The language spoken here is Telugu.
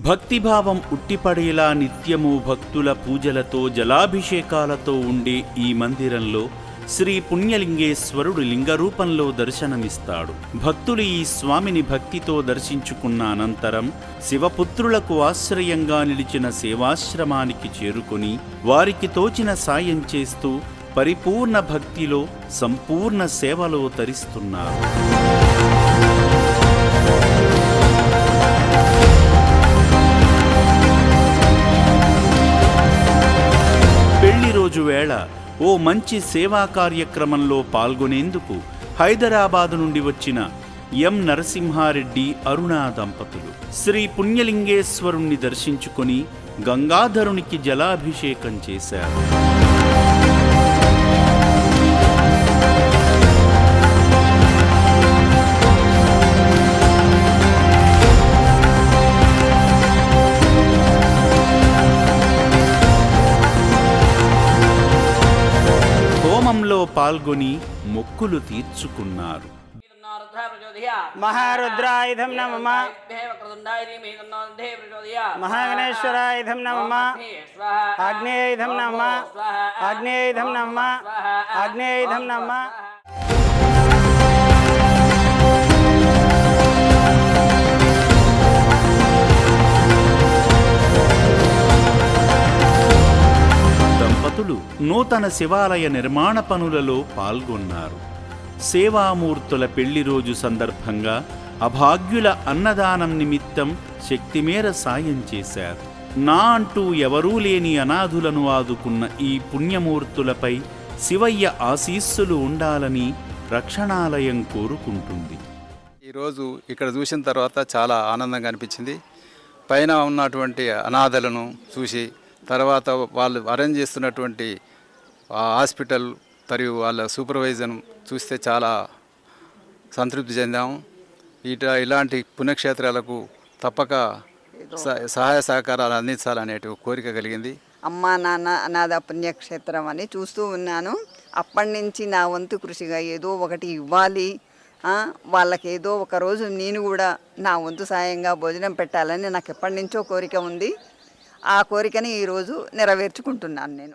భక్తిభావం ఉట్టిపడేలా నిత్యము భక్తుల పూజలతో జలాభిషేకాలతో ఉండే ఈ మందిరంలో శ్రీ పుణ్యలింగేశ్వరుడు లింగరూపంలో దర్శనమిస్తాడు. భక్తులు ఈ స్వామిని భక్తితో దర్శించుకున్న అనంతరం శివపుత్రులకు ఆశ్రయంగా నిలిచిన సేవాశ్రమానికి చేరుకుని వారికి తోచిన సాయం చేస్తూ పరిపూర్ణ భక్తిలో సంపూర్ణ సేవలో తరిస్తున్నారు. పెళ్లి రోజు వేళ ఓ మంచి సేవా కార్యక్రమంలో పాల్గొనేందుకు హైదరాబాదు నుండి వచ్చిన ఎం నరసింహారెడ్డి అరుణ దంపతులు శ్రీ పుణ్యలింగేశ్వరుణ్ణి దర్శించుకొని గంగాధరునికి జలాభిషేకం చేశారు. హోమంలో పాల్గొని మొక్కులు తీర్చుకున్నారు. మహారుద్రాయుధం నమః, మహాగణేశ్వరాయుధం నమః, ఆగ్నేయుధం నమః, ఆగ్నేయుధం నమః, ఆగ్నేయుధం నమః. దంపతులు నూతన శివాలయ నిర్మాణ పనులలో పాల్గొన్నారు. సేవామూర్తుల పెళ్లి రోజు సందర్భంగా అభాగ్యుల అన్నదానం నిమిత్తం శక్తిమేర సాయం చేశారు. నా అంటూ ఎవరూ లేని అనాథులను ఆదుకున్న ఈ పుణ్యమూర్తులపై శివయ్య ఆశీస్సులు ఉండాలని రక్షణాలయం కోరుకుంటుంది. ఈరోజు ఇక్కడ చూసిన తర్వాత చాలా ఆనందంగా అనిపించింది. పైన ఉన్నటువంటి అనాథలను చూసి తర్వాత వాళ్ళు అరేంజ్ చేస్తున్నటువంటి హాస్పిటల్ మరియు వాళ్ళ సూపర్వైజన్ చూస్తే చాలా సంతృప్తి చెందాము. ఇలాంటి పుణ్యక్షేత్రాలకు తప్పక సహాయ సహకారాలు అందించాలనే కోరిక కలిగింది. అమ్మా నాన్న అనాథ పుణ్యక్షేత్రం అని చూస్తూ ఉన్నాను. అప్పటి నుంచి నా వంతు కృషిగా ఏదో ఒకటి ఇవ్వాలి, వాళ్ళకి ఏదో ఒక రోజు నేను కూడా నా వంతు సాయంగా భోజనం పెట్టాలని నాకు ఎప్పటి నుంచో కోరిక ఉంది. ఆ కోరికని ఈరోజు నెరవేర్చుకుంటున్నాను నేను.